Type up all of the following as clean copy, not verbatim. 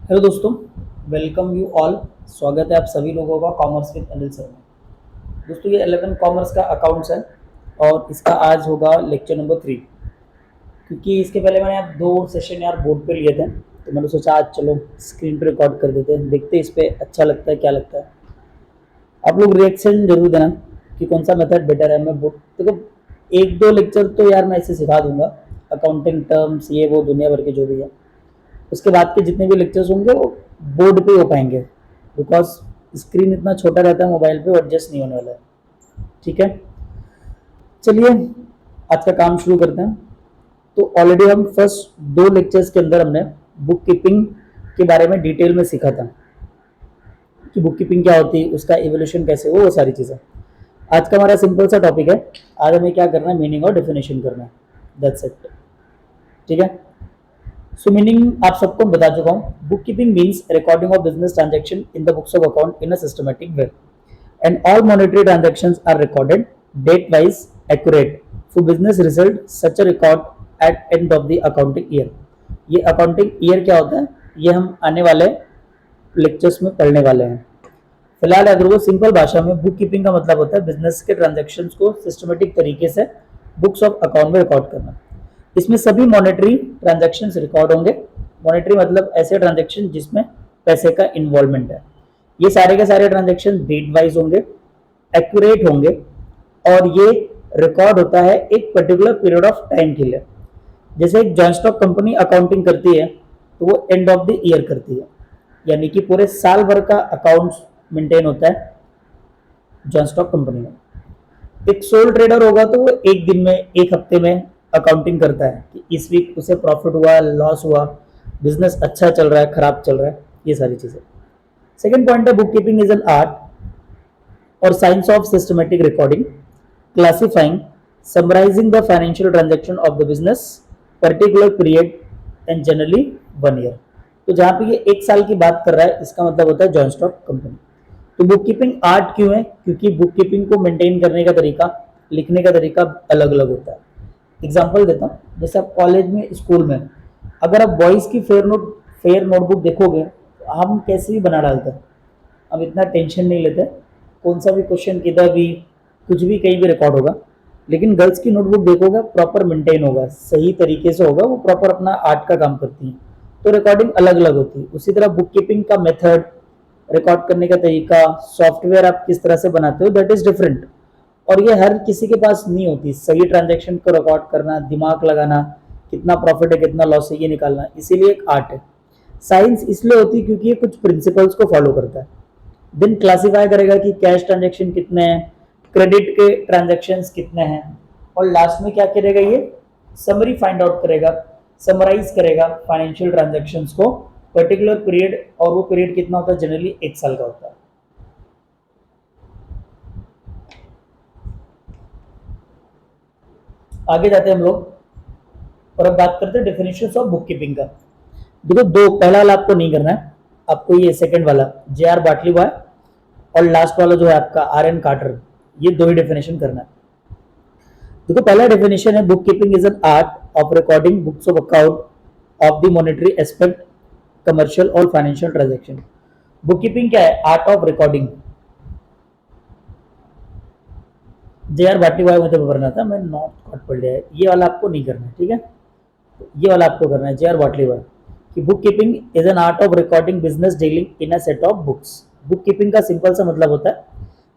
Hello दोस्तों, welcome you all. स्वागत है आप सभी लोगों का कॉमर्स विद अनिल सर में। दोस्तों, ये 11 कॉमर्स का अकाउंट्स है और इसका आज होगा लेक्चर नंबर 3। क्योंकि इसके पहले मैंने आप 2 सेशन यार बोर्ड पे लिए थे, तो मैंने सोचा आज चलो स्क्रीन पे रिकॉर्ड कर देते हैं, देखते हैं इस पे अच्छा लगता है क्या लगता है। आप लोग रिएक्शन जरूर देना कि कौन सा मेथड बेटर है। मैं बोर्ड देखो, एक दो लेक्चर तो यार मैं इसे सिखा दूंगा, अकाउंटिंग टर्म्स ये वो दुनिया भर के जो भी है। उसके बाद के जितने भी लेक्चर्स होंगे वो बोर्ड पे हो पाएंगे, बिकॉज स्क्रीन इतना छोटा रहता है मोबाइल पे, एडजस्ट नहीं होने वाला है। ठीक है, चलिए आज का काम शुरू करते हैं। तो ऑलरेडी हम फर्स्ट 2 लेक्चर्स के अंदर हमने बुक कीपिंग के बारे में डिटेल में सीखा था कि बुक कीपिंग क्या होती है, उसका एवोल्यूशन कैसे हो, वो सारी चीज़ें। आज का हमारा सिंपल सा टॉपिक है। आज हमें क्या करना है, मीनिंग और डेफिनेशन करना है, दैट्स इट। ठीक है, सो मीनिंग आप सबको बता चुका हूँ। Book keeping means recording of business transaction in the books of account in a systematic way, and all monetary transactions are recorded date wise accurate for business result such a record at end of the accounting year. ये accounting year क्या होता है, ये हम आने वाले lectures में पढ़ने वाले हैं। फिलहाल अगर वो सिंपल भाषा में, बुक कीपिंग का मतलब होता है बिजनेस के ट्रांजेक्शन्स को सिस्टमेटिक तरीके से बुक्स ऑफ अकाउंट में रिकॉर्ड करना। इसमें सभी मॉनेटरी ट्रांजेक्शन्स रिकॉर्ड होंगे। मॉनेटरी मतलब ऐसे ट्रांजेक्शन जिसमें पैसे का इन्वॉल्वमेंट है। ये सारे के सारे ट्रांजेक्शन डेट वाइज होंगे, एक्यूरेट होंगे, और ये रिकॉर्ड होता है एक पर्टिकुलर पीरियड ऑफ टाइम के लिए। जैसे एक जॉइंट स्टॉक कंपनी अकाउंटिंग करती है तो वो एंड ऑफ द ईयर करती है, यानी कि पूरे साल भर का अकाउंट्स मेंटेन होता है जॉइंट स्टॉक कंपनी में। एक सोल ट्रेडर होगा तो वो एक दिन में, एक हफ्ते में अकाउंटिंग करता है कि इस वीक उसे प्रॉफिट हुआ, लॉस हुआ, बिजनेस अच्छा चल रहा है, खराब चल रहा है, ये सारी चीजें। सेकेंड पॉइंट है, bookkeeping is an art और science of systematic recording, classifying, summarising the financial transaction of the business particular period and generally 1 year. तो जहां पे ये 1 साल की बात कर रहा है, इसका मतलब होता है जॉइंट स्टॉक कंपनी। तो बुक कीपिंग आर्ट क्यों है, क्योंकि बुक कीपिंग को मेंटेन करने का तरीका, लिखने का तरीका अलग अलग होता है। एग्जाम्पल देता हूँ, जैसे आप कॉलेज में, स्कूल में अगर आप बॉयज़ की फेयर नोटबुक देखोगे तो हम कैसे भी बना डालते हैं, हम इतना टेंशन नहीं लेते, कौन सा भी क्वेश्चन किधर भी, कुछ भी कहीं भी रिकॉर्ड होगा। लेकिन गर्ल्स की नोटबुक देखोगे प्रॉपर मेंटेन होगा, सही तरीके से होगा, वो प्रॉपर अपना आर्ट का काम करती हैं। तो रिकॉर्डिंग अलग अलग होती है। उसी तरह बुक कीपिंग का मेथड, रिकॉर्ड करने का तरीका, सॉफ्टवेयर आप किस तरह से बनाते हो, दैट इज डिफरेंट। और ये हर किसी के पास नहीं होती। सही ट्रांजैक्शन को रिकॉर्ड करना, दिमाग लगाना, कितना प्रॉफिट है कितना लॉस है ये निकालना, इसीलिए एक आर्ट है। साइंस इसलिए होती है क्योंकि ये कुछ प्रिंसिपल्स को फॉलो करता है। देन क्लासिफाई करेगा कि कैश ट्रांजैक्शन कितने हैं, क्रेडिट के ट्रांजैक्शंस कितने हैं, और लास्ट में क्या करेगा, ये समरी फाइंड आउट करेगा, समराइज करेगा फाइनेंशियल ट्रांजैक्शंस को पर्टिकुलर पीरियड। और वो पीरियड कितना होता है, जनरली 1 साल का होता है। आगे जाते हैं हम लोग और अब बात करते हैं डेफिनेशन ऑफ बुक कीपिंग का। देखो, दो, पहला वाला आपको नहीं करना है, आपको ये सेकंड वाला जे आर बाटली बॉय और लास्ट वाला जो है आपका आर एन कार्टर, ये दो ही डेफिनेशन करना है। देखो, पहला डेफिनेशन है, bookkeeping is an art of recording books of account of the monetary aspect, commercial और फाइनेंशियल ट्रांजेक्शन। बुक कीपिंग क्या है, art of recording. J are Bhati भाई मुझे भरना था, मैं नॉट कॉट पढ़ लिया है, ये वाला आपको नहीं करना है। ठीक है, तो ये वाला आपको करना है, जे आर भाटली भाई कि bookkeeping is an art of recording business dealing in a set of books. Book keeping का सिंपल सा मतलब होता है,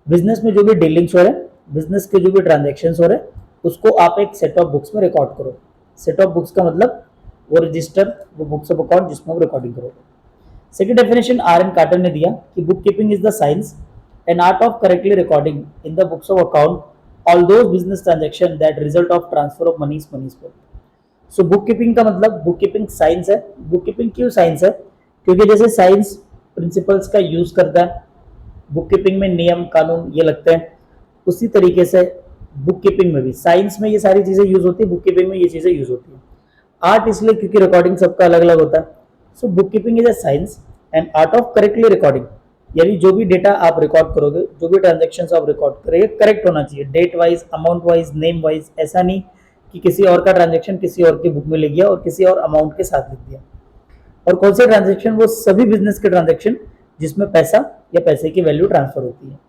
बिजनेस में जो भी डीलिंग्स हो रहे हैं, बिजनेस के जो भी ट्रांजेक्शन हो रहे हैं, उसको आप एक सेट ऑफ बुक्स में रिकॉर्ड करो। सेट ऑफ बुक्स का मतलब वो रजिस्टर, वो बुक्स ऑफ अकाउंट जिसमें आप रिकॉर्डिंग करोगे। Second definition R N Carter ने दिया कि bookkeeping is the science and art of correctly recording in the books of account all those business transaction that result of transfer of moneys पर। सो book keeping का मतलब, bookkeeping science है। Bookkeeping क्यों science है, क्योंकि जैसे science principles का यूज करता है, बुक कीपिंग में नियम कानून ये लगते हैं, उसी तरीके से बुक कीपिंग में भी, साइंस में ये सारी चीजें यूज होती है, बुक कीपिंग में ये चीजें यूज होती है। आर्ट इसलिए क्योंकि रिकॉर्डिंग सबका अलग अलग होता है। So book keeping is a science and art of correctly recording, यानी जो भी डेटा आप रिकॉर्ड करोगे, जो भी ट्रांजेक्शन आप रिकॉर्ड करोगे, करेक्ट होना चाहिए, date wise, amount wise, name wise. ऐसा नहीं कि किसी और का ट्रांजेक्शन किसी और की बुक में लिख दिया और किसी और अमाउंट के साथ लिख दिया। और कौन से ट्रांजेक्शन, वो सभी बिजनेस के ट्रांजेक्शन जिसमें पैसा या पैसे की वैल्यू ट्रांसफर होती है।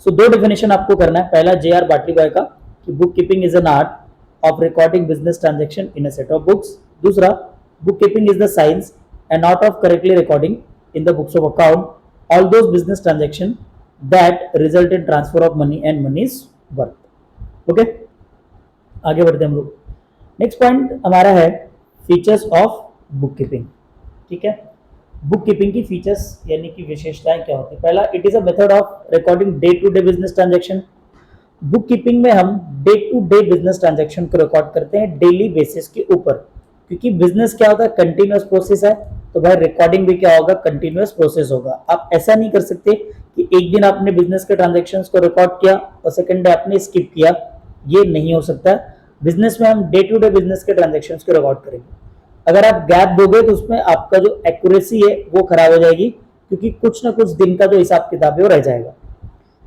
सो दो डेफिनेशन आपको करना है। पहला जे.आर. बाटलीबाय का कि bookkeeping is an art of recording business transaction in a set of books. दूसरा, bookkeeping is the science and art of correctly recording in the books of account all those business transaction that result in transfer of money and money's worth. Okay, आगे बढ़ते हैं हम लोग। Next point हमारा है features of book keeping. ठीक है, book keeping की फीचर्स यानी कि विशेषताएं क्या होती है। पहला, it is a method of recording day to day business transaction. Book keeping में हम day to day business transaction को रिकॉर्ड करते हैं डेली बेसिस के ऊपर, क्योंकि बिजनेस क्या होता है, कंटिन्यूअस प्रोसेस है, तो भाई रिकॉर्डिंग भी क्या होगा, कंटिन्यूअस प्रोसेस होगा। आप ऐसा नहीं कर सकते कि एक दिन आपने बिजनेस के ट्रांजेक्शन्स को रिकॉर्ड किया और सेकंड डे आपने स्किप किया, ये नहीं हो सकता। बिजनेस में हम डे टू डे बिजनेस के ट्रांजेक्शन्स को रिकॉर्ड करेंगे। अगर आप गैप दोगे तो उसमें आपका जो एक्यूरेसी है वो खराब हो जाएगी, क्योंकि कुछ ना कुछ दिन का जो हिसाब किताब है वो रह जाएगा।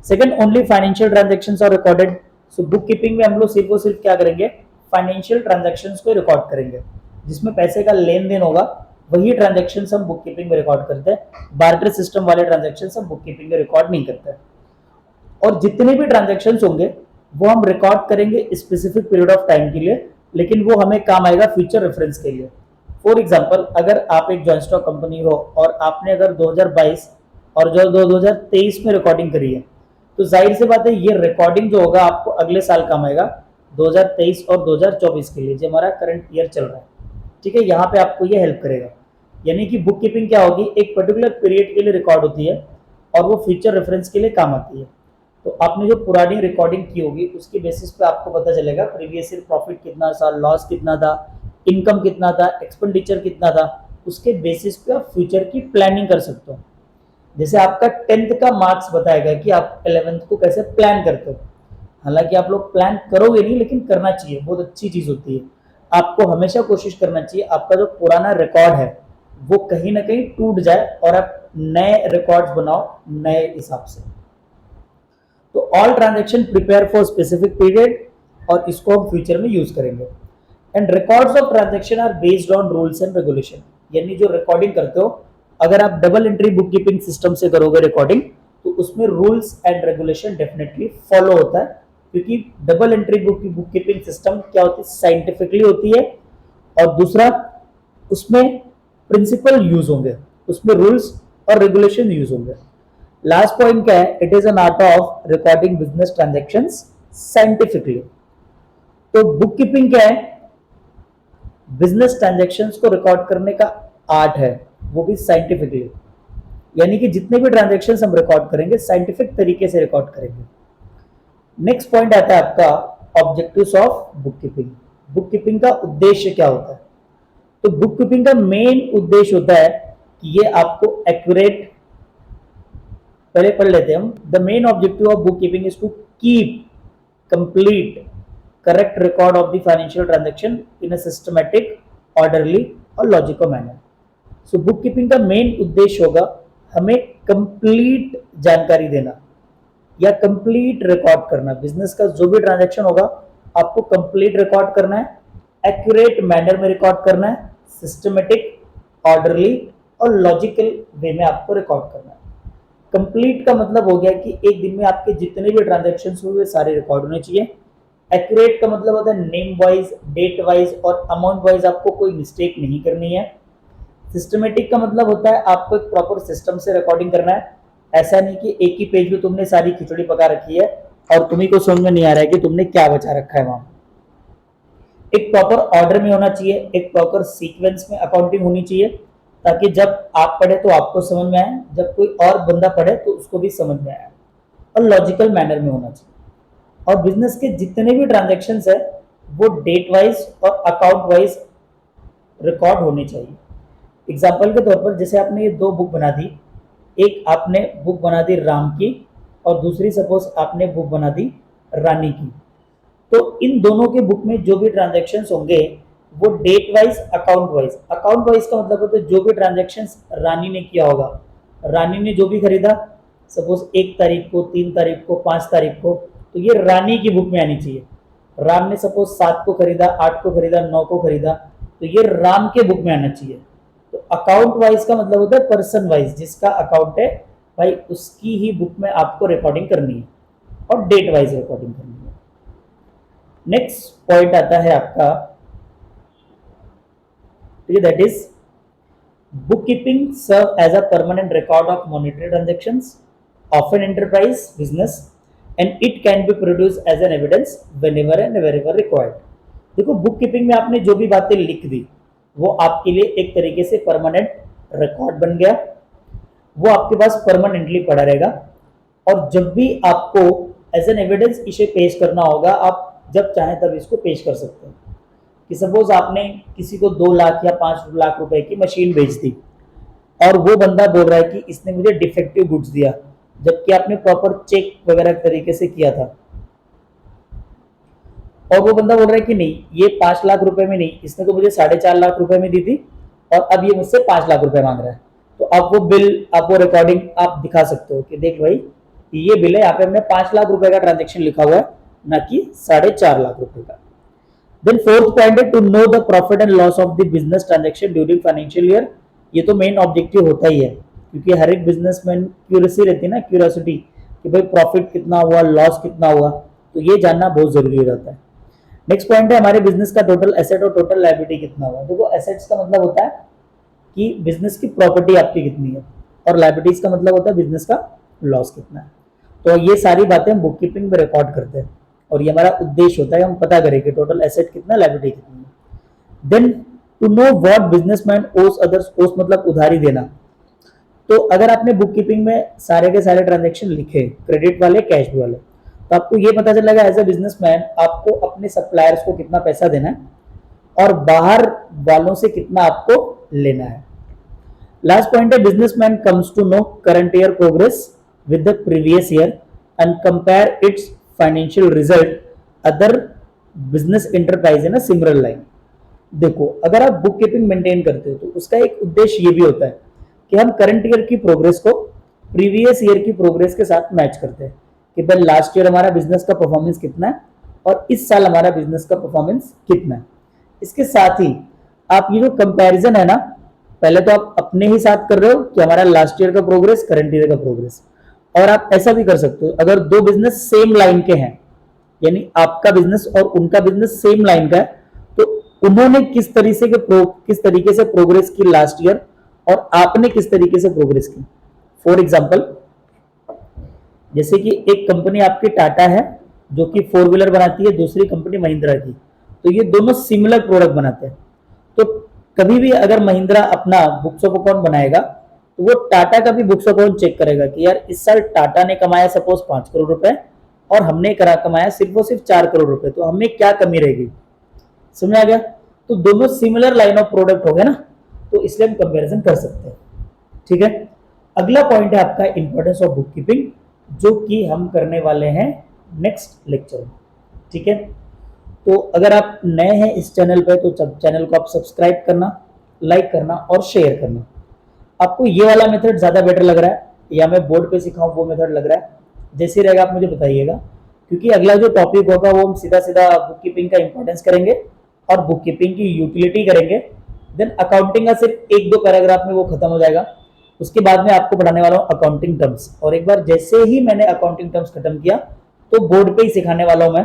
Second, only financial transactions are recorded. So book keeping में हम लोग सिर्फ और सिर्फ क्या करेंगे, फाइनेंशियल ट्रांजेक्शन्स को रिकॉर्ड करेंगे, जिसमें पैसे का लेन देन होगा, वही ट्रांजेक्शन्स हम बुक कीपिंग में रिकॉर्ड करते हैं। बार्टर सिस्टम वाले ट्रांजेक्शन्स हम बुक कीपिंग में रिकॉर्ड नहीं करते। और जितने भी ट्रांजेक्शन्स होंगे वो हम रिकॉर्ड करेंगे स्पेसिफिक पीरियड ऑफ टाइम के लिए, लेकिन वो हमें काम आएगा फ्यूचर रेफरेंस के लिए। फॉर एग्जाम्पल, अगर आप एक जॉइंट स्टॉक कंपनी हो और आपने अगर 2022 और जो 2023 में रिकॉर्डिंग करी है, तो जाहिर सी बात है ये रिकॉर्डिंग जो होगा आपको अगले साल काम आएगा 2023 और 2024 के लिए, जो हमारा करंट ईयर चल रहा है। ठीक है, यहाँ पे आपको ये हेल्प करेगा। यानी कि बुक कीपिंग क्या होगी, एक पर्टिकुलर पीरियड के लिए रिकॉर्ड होती है और वो फ्यूचर रेफरेंस के लिए काम आती है। तो आपने जो पुरानी रिकॉर्डिंग की होगी उसके बेसिस पे आपको पता चलेगा प्रीवियस ईयर प्रॉफिट कितना था, लॉस कितना था, इनकम कितना था, एक्सपेंडिचर कितना था। उसके बेसिस पे आप फ्यूचर की प्लानिंग कर सकते हो। जैसे आपका 10th का मार्क्स बताएगा कि आप 11th को कैसे प्लान करते हो। हालांकि आप लोग प्लान करोगे नहीं, लेकिन करना चाहिए, बहुत अच्छी चीज होती है। आपको हमेशा कोशिश करना चाहिए आपका जो पुराना रिकॉर्ड है वो कहीं ना कहीं टूट जाए और आप नए रिकॉर्ड्स बनाओ नए हिसाब से। तो all transaction prepare for specific period, और इसको हम फ्यूचर में यूज करेंगे। And records of transaction are based on rules and regulation. यानी जो रिकॉर्डिंग करते हो, अगर आप double entry book keeping system से करोगे रिकॉर्डिंग, तो उसमें rules and regulation definitely follow होता है, क्योंकि double entry book keeping system क्या होती है, साइंटिफिकली होती है। और दूसरा, उसमें प्रिंसिपल यूज होंगे, उसमें रूल्स और रेगुलेशन यूज होंगे। लास्ट पॉइंट क्या है, it is an art of recording business transactions scientifically. तो बुक कीपिंग क्या है, बिजनेस ट्रांजेक्शन्स को रिकॉर्ड करने का आर्ट है, वो भी साइंटिफिकली। यानी कि जितने भी ट्रांजेक्शन्स हम रिकॉर्ड करेंगे साइंटिफिक तरीके से रिकॉर्ड करेंगे। नेक्स्ट पॉइंट आता है आपका objectives of book keeping. Book keeping का उद्देश्य क्या होता है। तो बुक कीपिंग का मेन उद्देश्य होता है कि ये आपको एक्यूरेट, पहले पढ़ लेते हैं हम। The main objective of bookkeeping is to keep complete correct record of the financial transaction in a systematic, orderly और logical manner. So book keeping का मेन उद्देश्य होगा हमें कंप्लीट जानकारी देना या कंप्लीट रिकॉर्ड करना। बिजनेस का जो भी ट्रांजेक्शन होगा आपको कंप्लीट रिकॉर्ड करना है, एक्यूरेट मैनर में रिकॉर्ड करना है, सिस्टमेटिक, ऑर्डरली और लॉजिकल वे में आपको रिकॉर्ड करना है। कंप्लीट का मतलब हो गया कि एक दिन में आपके जितने भी ट्रांजेक्शन हुए सारे रिकॉर्ड होने चाहिए। एक्यूरेट का मतलब होता है नेम वाइज, डेट वाइज और अमाउंट वाइज आपको कोई मिस्टेक नहीं करनी है। सिस्टमेटिक का मतलब होता है आपको एक प्रॉपर सिस्टम से रिकॉर्डिंग करना है। ऐसा नहीं कि एक ही पेज में तुमने सारी खिचड़ी पका रखी है और तुम्ही को समझ में नहीं आ रहा है कि तुमने क्या बचा रखा है वहां। एक प्रॉपर ऑर्डर में होना चाहिए, एक प्रॉपर सीक्वेंस में अकाउंटिंग होनी चाहिए, ताकि जब आप पढ़े तो आपको समझ में आए, जब कोई और बंदा पढ़े तो उसको भी समझ में आए। और लॉजिकल मैनर में होना चाहिए। और बिजनेस के जितने भी ट्रांजेक्शन्स है वो डेट वाइज और अकाउंट वाइज रिकॉर्ड होने चाहिए। एग्जाम्पल के तौर पर, जैसे आपने ये दो बुक बना दी, एक आपने बुक बना दी राम की और दूसरी सपोज आपने बुक बना दी रानी की। तो इन दोनों के बुक में जो भी ट्रांजेक्शन्स होंगे वो date wise, account wise. Account wise का मतलब होता है जो भी ट्रांजेक्शन्स रानी ने किया होगा, रानी ने जो भी खरीदा, सपोज 1 तारीख को, 3 तारीख को, 5 तारीख को, तो ये रानी की बुक में आनी चाहिए। राम ने सपोज 7 को खरीदा, 8 को खरीदा, 9 को खरीदा, तो ये राम के बुक में आना चाहिए। तो अकाउंट वाइज का मतलब होता है पर्सन वाइज, जिसका अकाउंट है भाई उसकी ही बुक में आपको रिकॉर्डिंग करनी है और डेट वाइज रिकॉर्डिंग करनी है। नेक्स्ट पॉइंट आता है आपका, ठीक है, that is bookkeeping serve as a permanent record of monetary transactions of an enterprise business and it can be produced as an evidence whenever and wherever required। देखो book keeping में आपने जो भी बातें लिख दी वो आपके लिए एक तरीके से परमानेंट रिकॉर्ड बन गया, वो आपके पास परमानेंटली पड़ा रहेगा और जब भी आपको एज एन एविडेंस इसे पेश करना होगा आप जब चाहें तब इसको पेश कर सकते हैं। कि सपोज आपने किसी को 2 लाख या 5 लाख रुपए की मशीन बेच दी और वो बंदा बोल रहा है कि इसने मुझे डिफेक्टिव गुड्स दिया, जबकि आपने प्रॉपर चेक वगैरह तरीके से किया था, और वो बंदा बोल रहा है कि नहीं ये 5 लाख रुपए में नहीं, इसने तो मुझे 4.5 लाख रुपए में दी थी और अब ये मुझसे 5 लाख रुपए मांग रहा है, तो आप वो बिल, आप वो रिकॉर्डिंग आप दिखा सकते हो कि देख भाई ये बिल है, यहाँ पे हमने 5 लाख रुपए का ट्रांजेक्शन लिखा हुआ है, ना कि 4.5 लाख रुपए का। देन फोर्थ पॉइंट है to know the profit and loss of the business transaction during financial year. ये तो मेन ऑब्जेक्टिव होता ही है, क्योंकि हर एक बिजनेसमैन क्यूरियसी रहती है ना, क्यूरियोसिटी कि भाई प्रॉफिट कितना हुआ, लॉस कितना हुआ, तो ये जानना बहुत जरूरी रहता है। नेक्स्ट पॉइंट है हमारे बिजनेस का टोटल एसेट और टोटल लायबिलिटी कितना हुआ। देखो एसेट्स का मतलब होता है कि बिजनेस की प्रॉपर्टी आपकी कितनी है और लायबिलिटीज का मतलब होता है बिजनेस का लॉस कितना है। तो ये सारी बातें हम बुक कीपिंग में रिकॉर्ड करते हैं और ये हमारा उद्देश्य होता है हम पता करें कि टोटल एसेट कितना, लायबिलिटी कितनी है। Then to know what businessman owes others, owes मतलब उधारी देना। तो अगर आपने बुक कीपिंग में सारे के सारे ट्रांजेक्शन लिखे, क्रेडिट वाले कैश वाले, तो आपको ये पता चलेगा एज ए बिजनेसमैन आपको अपने सप्लायर्स को कितना पैसा देना है और बाहर वालों से कितना आपको लेना है। लास्ट पॉइंट है businessman comes to know current year progress with the previous year and compare its financial result other business enterprise in a similar line. देखो अगर आप बुक कीपिंग मेंटेन करते हो तो उसका एक उद्देश्य ये भी होता है कि हम करंट ईयर की प्रोग्रेस को प्रीवियस ईयर की प्रोग्रेस के साथ मैच करते हैं कि भाई लास्ट ईयर हमारा बिजनेस का परफॉर्मेंस कितना है और इस साल हमारा बिजनेस का परफॉर्मेंस कितना है। इसके साथ ही आप ये जो कंपैरिजन है ना, पहले तो आप अपने ही साथ कर रहे हो कि हमारा लास्ट ईयर का प्रोग्रेस, करंट ईयर का प्रोग्रेस, और आप ऐसा भी कर सकते हो अगर दो बिजनेस सेम लाइन के हैं, यानी आपका बिजनेस और उनका बिजनेस सेम लाइन का है, तो उन्होंने किस तरीके से प्रोग्रेस की लास्ट ईयर और आपने किस तरीके से प्रोग्रेस की। फॉर एग्जांपल जैसे कि एक कंपनी आपकी टाटा है जो कि 4 व्हीलर बनाती है, दूसरी कंपनी महिंद्रा की, तो ये दोनों सिमिलर प्रोडक्ट बनाते हैं। तो कभी भी अगर महिंद्रा अपना बुक्स ऑफ अकाउंट बनाएगा तो वो टाटा का भी बुक्स ऑफ अकाउंट चेक करेगा कि यार इस साल टाटा ने कमाया सपोज 5 करोड़ रुपए और हमने कमाया सिर्फ और सिर्फ 4 करोड़ रुपए, तो हमें क्या कमी रहेगी। समझ आ गया? तो दोनों सिमिलर लाइन ऑफ प्रोडक्ट हो गए ना, तो इसलिए हम कंपेरिजन कर सकते हैं। ठीक है, अगला पॉइंट है आपका इंपॉर्टेंस ऑफ बुक कीपिंग, जो कि हम करने वाले हैं नेक्स्ट लेक्चर में। ठीक है, तो अगर आप नए हैं इस चैनल पे तो चैनल को आप सब्सक्राइब करना, लाइक करना और शेयर करना। आपको ये वाला मेथड ज्यादा बेटर लग रहा है या मैं बोर्ड पे सिखाऊं वो मेथड लग रहा है, जैसे रहेगा आप मुझे बताइएगा, क्योंकि अगला जो टॉपिक होगा वो हम सीधा सीधा बुक कीपिंग का इंपॉर्टेंस करेंगे और बुक कीपिंग की यूटिलिटी करेंगे। देन अकाउंटिंग का सिर्फ 1-2 पैराग्राफ में वो खत्म हो जाएगा। उसके बाद में आपको पढ़ाने वाला हूँ अकाउंटिंग टर्म्स, और एक बार जैसे ही मैंने अकाउंटिंग टर्म्स खत्म किया तो बोर्ड पे ही सिखाने वाला हूँ मैं,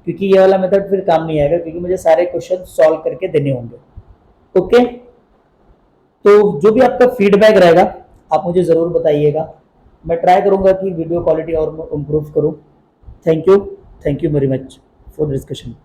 क्योंकि ये वाला मेथड फिर काम नहीं आएगा, क्योंकि मुझे सारे क्वेश्चन सॉल्व करके देने होंगे। ओके, तो जो भी आपका फीडबैक रहेगा आप मुझे ज़रूर बताइएगा, मैं ट्राई करूंगा कि वीडियो क्वालिटी और इम्प्रूव करूं। Thank you very much for discussion.